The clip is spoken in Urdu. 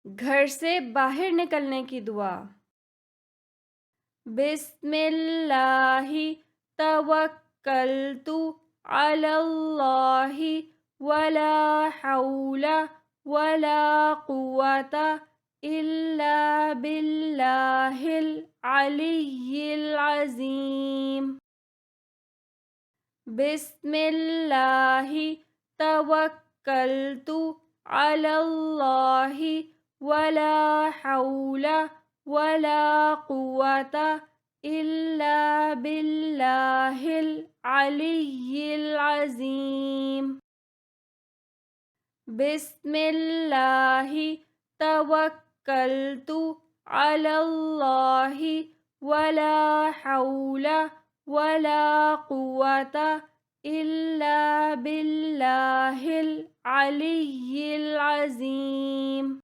گھر سے باہر نکلنے کی دعا۔ بسم اللہ توکلت علی اللہ ولا حول ولا قوة الا باللہ العلی العظیم۔ بسم اللہ توکلت علی اللہ ولا حول ولا قوة الا باللہ العلی العظیم۔ بسم اللہ توکلت علی اللہ ولا حول ولا قوة الا باللہ العلی العظیم۔